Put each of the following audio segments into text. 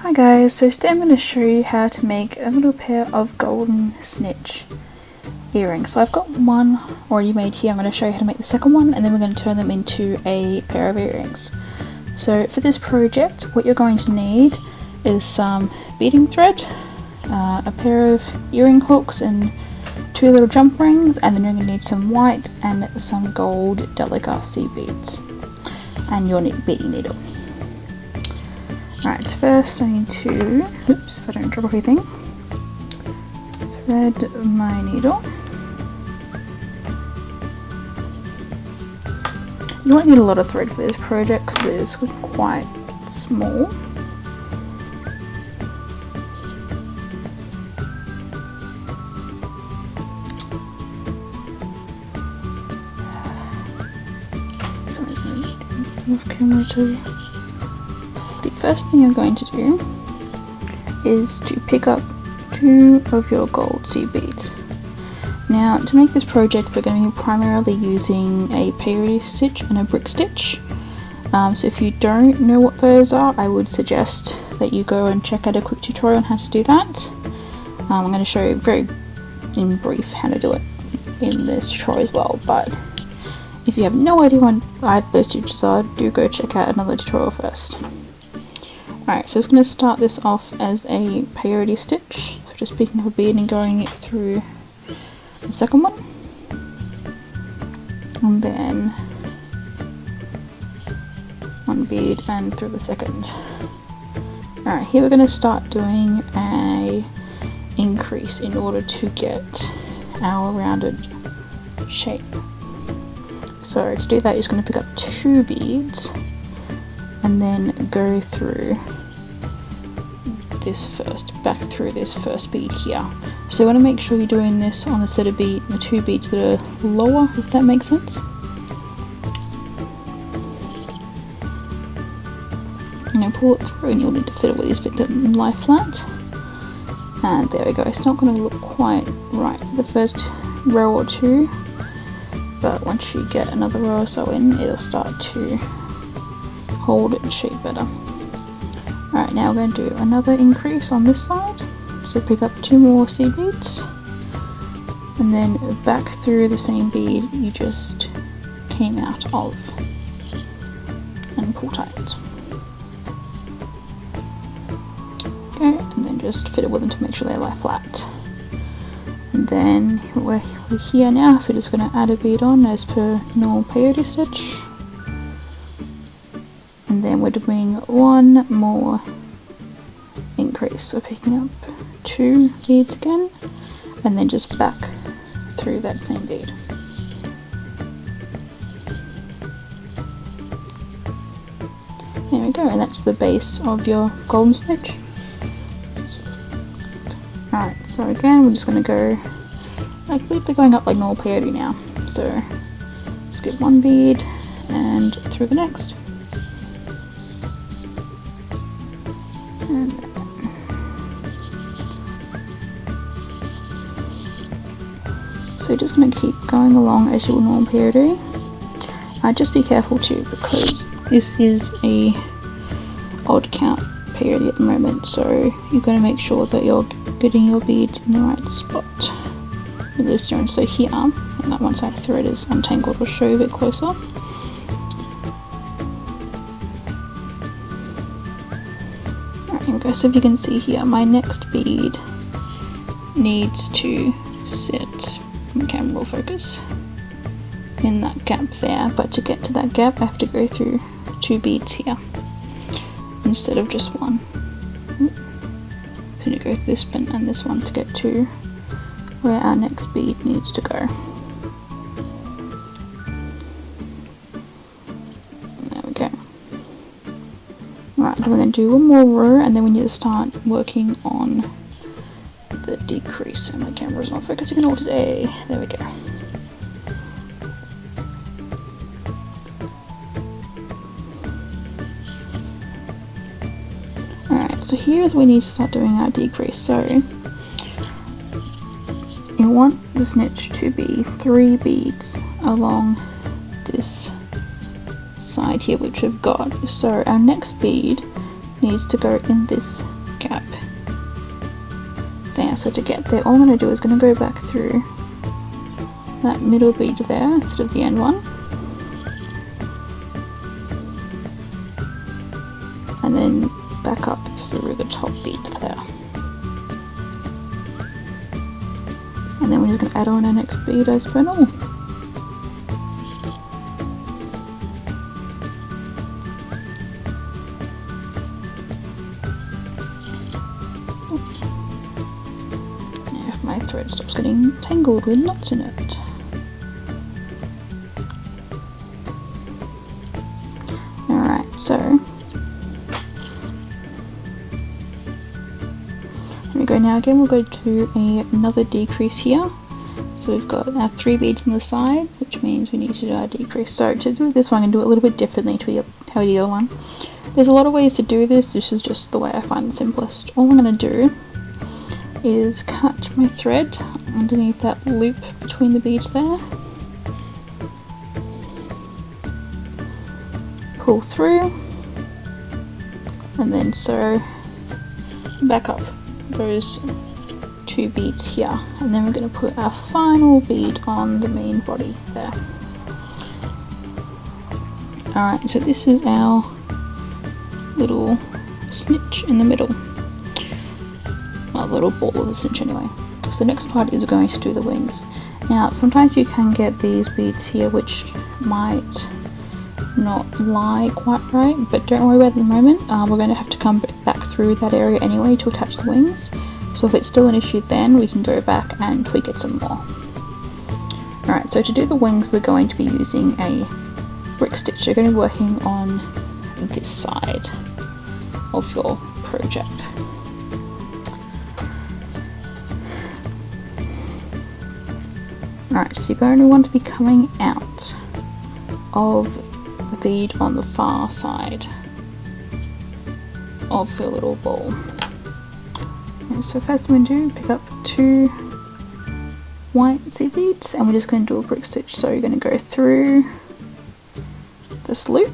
Hi guys, so today I'm going to show you how to make a little pair of golden snitch earrings. So I've got one already made here. I'm going to show you how to make the second one, and then we're going to turn them into a pair of earrings. So for this project, what you're going to need is some beading thread, a pair of earring hooks and 2 little jump rings, and then you're going to need some white and some gold Delica seed beads, and your beading needle. Alright, so first I need to, oops, if I don't drop anything, thread my needle. You won't need a lot of thread for this project because it is quite small. So I'm just going to move camera to. The first thing you're going to do is to pick up 2 of your gold seed beads. Now, to make this project, we're going to be primarily using a peyote stitch and a brick stitch. So if you don't know what those are, I would suggest that you go and check out a quick tutorial on how to do that. I'm going to show you very in brief how to do it in this tutorial as well, but if you have no idea what either those stitches are, do go check out another tutorial first. Alright, so it's going to start this off as a peyote stitch, so just picking up a bead and going it through the second one, and then 1 bead and through the second. Alright, here we're going to start doing a increase in order to get our rounded shape. So to do that, you're just going to pick up 2 beads and then go through this back through this first bead here. So you want to make sure you're doing this on a set of the 2 beads that are lower, if that makes sense. And then pull it through, and you'll need to fiddle with this bit that lie flat. And there we go. It's not going to look quite right for the first row or 2, but once you get another row or so in, it'll start to hold its shape better. Alright, now we're going to do another increase on this side. So pick up 2 more seed beads, and then back through the same bead you just came out of, and pull tight. Okay, and then just fiddle with them to make sure they lie flat. And then we're here now, so we're just going to add a bead on as per normal peyote stitch. And then we're doing 1 more increase, so picking up 2 beads again, and then just back through that same bead. There we go, and that's the base of your golden snitch. Alright, so again we're just going to go, like we're going up like normal peyote now, so skip 1 bead and through the next. So you're just going to keep going along as you would normal peyote. Just be careful too, because this is a odd count peyote at the moment, so you're going to make sure that you're getting your beads in the right spot with this stone. So here, and that one side of the thread is untangled, I'll show you a bit closer. Alright, here we go. So if you can see here, my next bead needs to sit, my camera will focus, in that gap there, but to get to that gap I have to go through 2 beads here instead of just 1. So you go through this one and this one to get to where our next bead needs to go. There we go. Right, then we're going to do 1 more row, and then we need to start working on the decrease. And my camera is not focusing at all today. There we go. Alright, so here's where we need to start doing our decrease. So you want the snitch to be 3 beads along this side here which we've got. So our next bead needs to go in this gap there. So to get there, all I'm going to do is going to go back through that middle bead there instead of the end one, and then back up through the top bead there, and then we're just going to add on our next bead as per normal. If my thread stops getting tangled with knots in it. Alright, so here we go. Now again we'll go to another decrease here. So we've got our 3 beads on the side, which means we need to do our decrease. So to do this one, I'm going to do it a little bit differently to how we do the other one. There's a lot of ways to do this, this is just the way I find the simplest. All I'm going to do is cut my thread underneath that loop between the beads there, pull through, and then sew back up those 2 beads here, and then we're going to put our final bead on the main body there. Alright, so this is our little snitch in the middle. A little ball of the snitch anyway. So the next part is going to do the wings. Now sometimes you can get these beads here which might not lie quite right, but don't worry about it at the moment. We're going to have to come back through that area anyway to attach the wings. So if it's still an issue, then we can go back and tweak it some more. Alright, so to do the wings we're going to be using a brick stitch. You're going to be working on this side of your project. Alright, so you're going to want to be coming out of the bead on the far side of your little ball. And so first I'm going to pick up 2 white seed beads and we're just going to do a brick stitch. So you're going to go through this loop,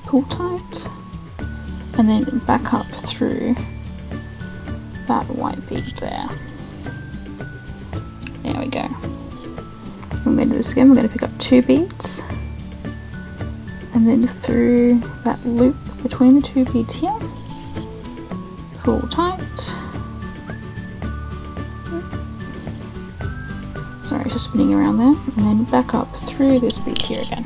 pull tight, and then back up through that white bead there. There we go. I'm going to do this again. We're going to pick up 2 beads and then through that loop between the 2 beads here, pull tight. Sorry, it's just spinning around there, and then back up through this bead here again.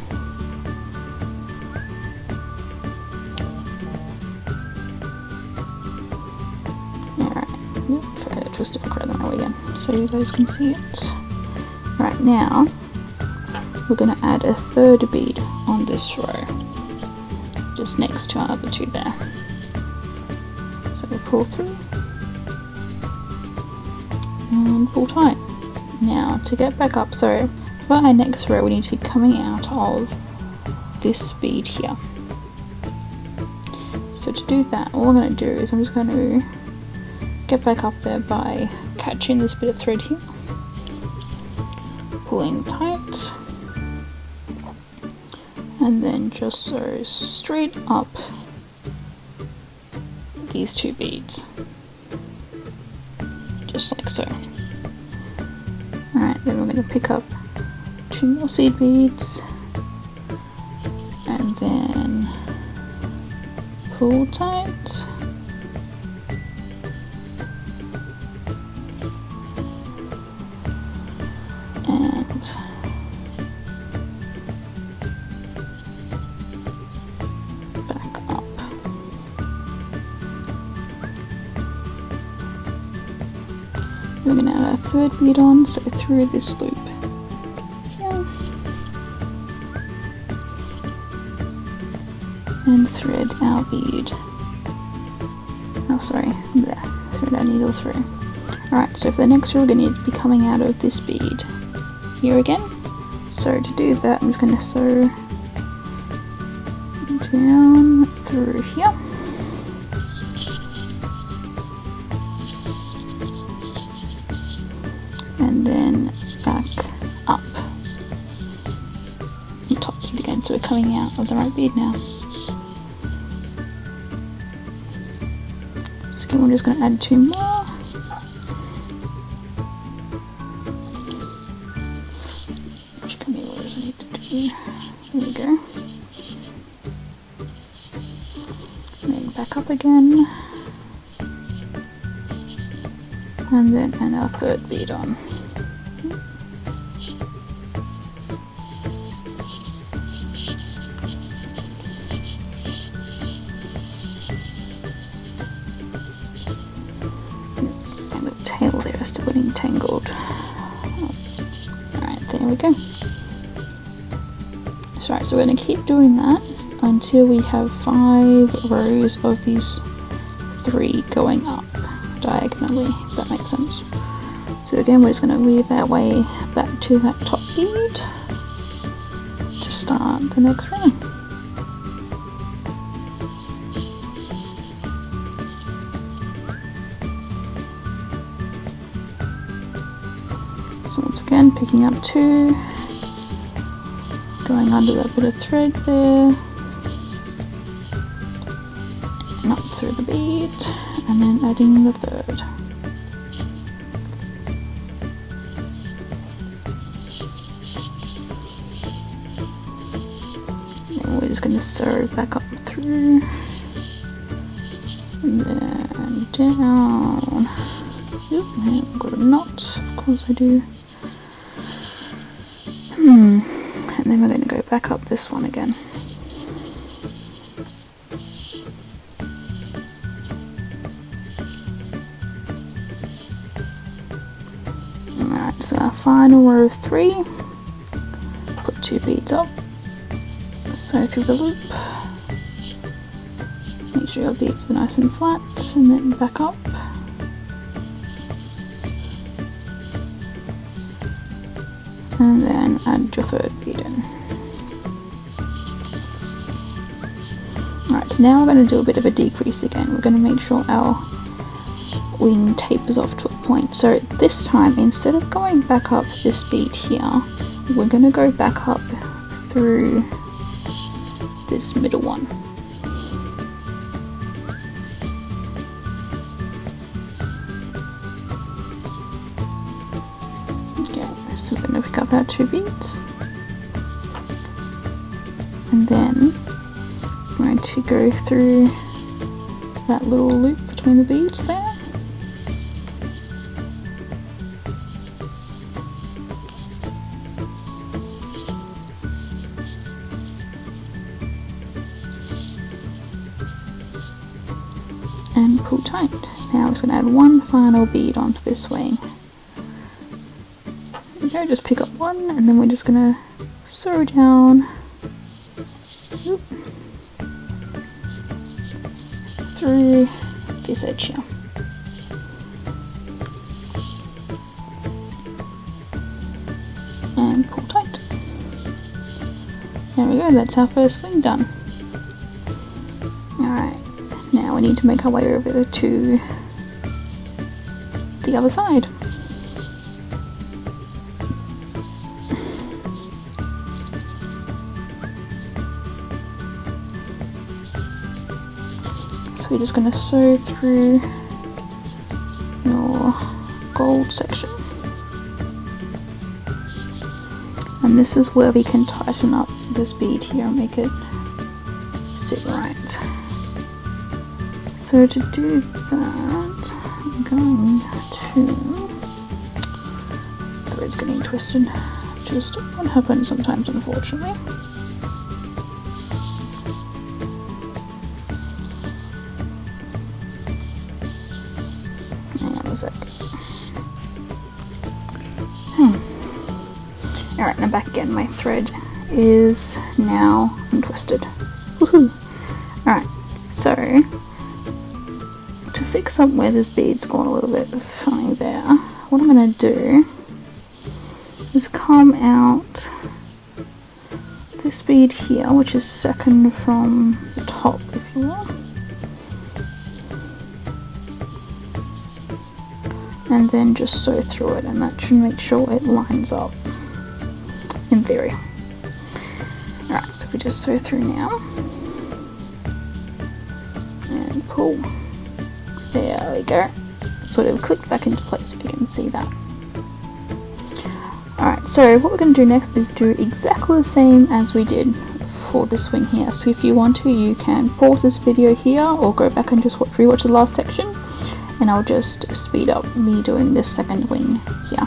Twisted it around that way again so you guys can see it. Right, now we're going to add a 3rd bead on this row just next to our other 2 there. So we pull through and pull tight. Now to get back up, so for our next row we need to be coming out of this bead here. So to do that, all I'm going to do is I'm just going to get back up there by catching this bit of thread here, pulling tight, and then just sew straight up these 2 beads, just like so. Alright, then we're going to pick up 2 more seed beads, and then pull tight, and back up. We're going to add our 3rd bead on, so through this loop here, and thread our bead. Oh, sorry, there. Thread our needle through. Alright, so for the next row we're going to need to be coming out of this bead here again. So to do that I'm just going to sew down through here, and then back up and top bead again, so we're coming out of the right bead now. So again, we're just going to add 2 more. Which can be what does I need to do? There we go. And then back up again. And then add our 3rd bead on. And the tail there is still getting tangled. Alright, there we go. Right, so we're going to keep doing that until we have 5 rows of these 3 going up diagonally, if that makes sense. So again, we're just going to weave our way back to that top bead to start the next row. So once again, picking up 2, going under that bit of thread there, and up through the bead, and then adding the 3rd. Then we're just going to sew back up through, and then down. Oop, I've got a knot, of course I do. And then we're going to go back up this one again. Alright, so our final row of 3, put 2 beads up, sew through the loop, make sure your beads are nice and flat, and then back up. And then add your 3rd bead in. Alright, so now we're going to do a bit of a decrease again. We're going to make sure our wing tapers off to a point. So this time, instead of going back up this bead here, we're going to go back up through this middle one. So we're going to pick up our 2 beads, and then I'm going to go through that little loop between the beads there, and pull tight. Now I'm just going to add 1 final bead onto this wing. Okay, just pick up 1, and then we're just going to sew down through this edge here. And pull tight. There we go, that's our first wing done. Alright, now we need to make our way over to the other side. So we're just going to sew through your gold section, and this is where we can tighten up this bead here and make it sit right. So to do that, I'm going to, thread's getting twisted, just what happens sometimes, unfortunately. Alright, now back again. My thread is now untwisted. Woohoo! Alright, so to fix up where this bead's gone a little bit funny there, what I'm going to do is come out this bead here, which is second from the top, if you will. and then just sew through it, and that should make sure it lines up, in theory. Alright, so if we just sew through now, and pull, there we go. Sort of clicked back into place, if you can see that. Alright, so what we're going to do next is do exactly the same as we did for this wing here. So if you want to, you can pause this video here or go back and just rewatch the last section, and I'll just speed up me doing this second wing here.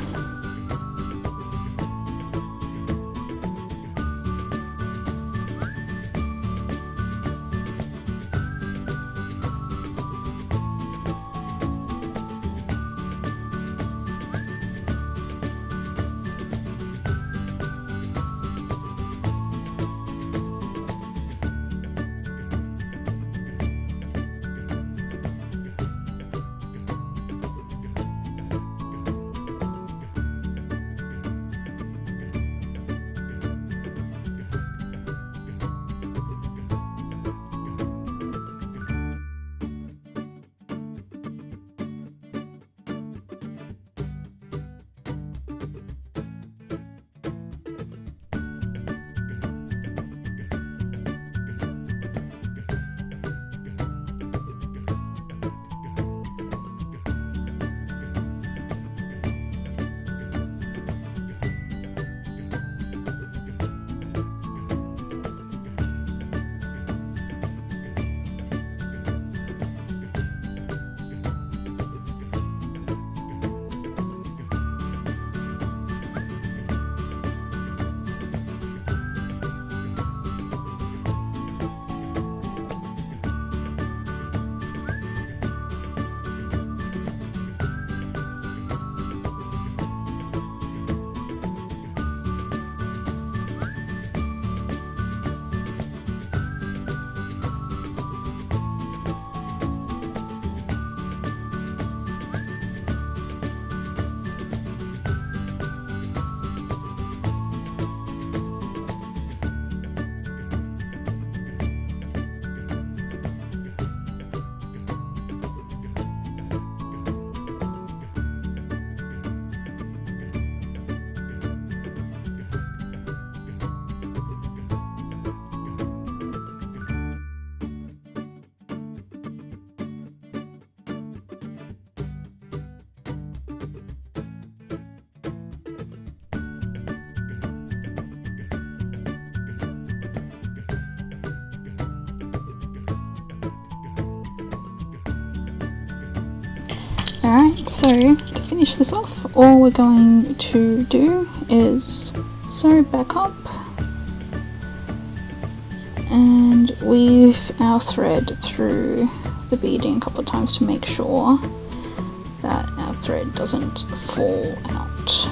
Alright, so to finish this off, all we're going to do is sew back up and weave our thread through the beading a couple of times to make sure that our thread doesn't fall out.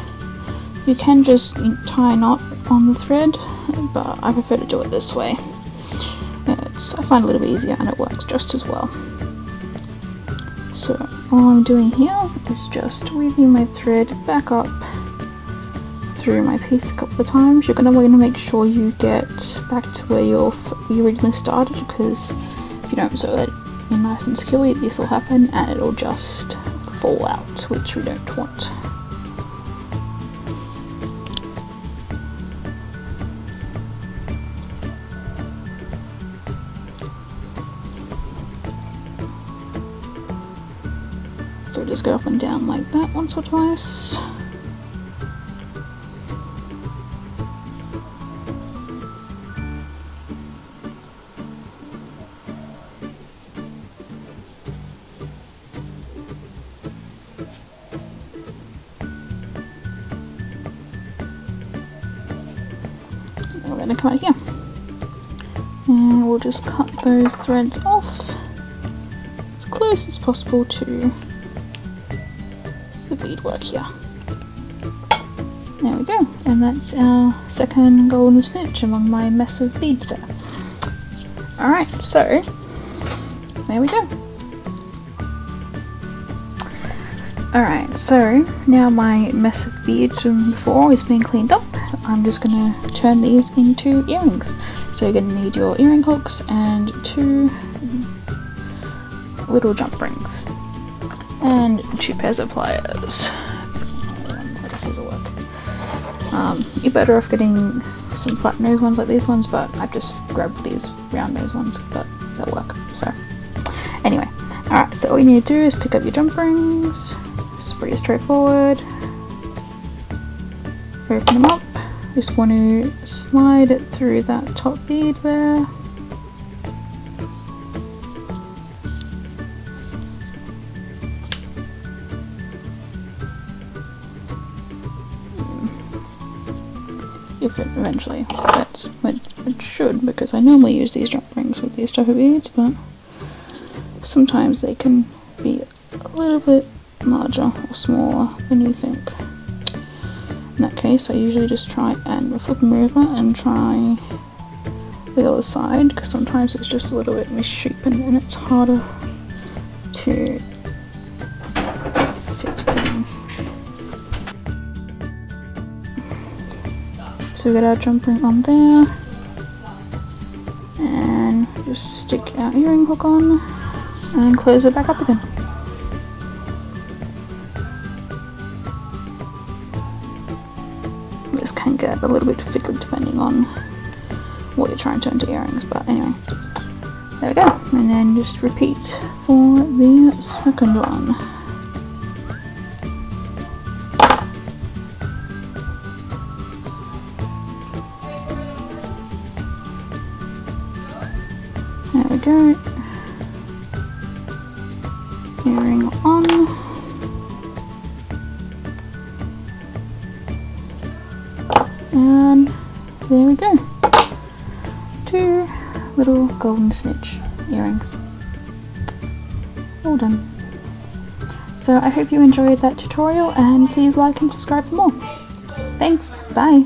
You can just tie a knot on the thread, but I prefer to do it this way. I find it a little bit easier and it works just as well. So all I'm doing here is just weaving my thread back up through my piece a couple of times. You're going to make sure you get back to where you originally started, because if you don't sew it in nice and securely, this will happen and it'll just fall out, which we don't want. So just go up and down like that once or twice. And we're going to come out here. And we'll just cut those threads off as close as possible to the beadwork here. There we go, and that's our second golden snitch among my mess of beads there. Alright, so there we go. Alright, so now my mess of beads from before is being cleaned up. I'm just going to turn these into earrings. So you're going to need your earring hooks and 2 little jump rings. and 2 pairs of pliers. Ones like scissor work. You're better off getting some flat nose ones like these ones, but I've just grabbed these round nose ones, but they'll work. So anyway, alright, so all you need to do is pick up your jump rings. It's pretty straightforward. Open them up. Just want to slide it through that top bead there. If it eventually fits, it should, because I normally use these jump rings with these type of beads, but sometimes they can be a little bit larger or smaller than you think. In that case, I usually just try and flip them over and try the other side, because sometimes it's just a little bit misshapen and it's harder to fit in. So we got our jump ring on there, and just stick our earring hook on and close it back up again. This can get a little bit fiddly depending on what you're trying to turn into earrings, but anyway, there we go. And then just repeat for the second one. There we go. Earring on. And there we go. 2 little golden snitch earrings. All done. So I hope you enjoyed that tutorial, and please like and subscribe for more. Thanks, bye.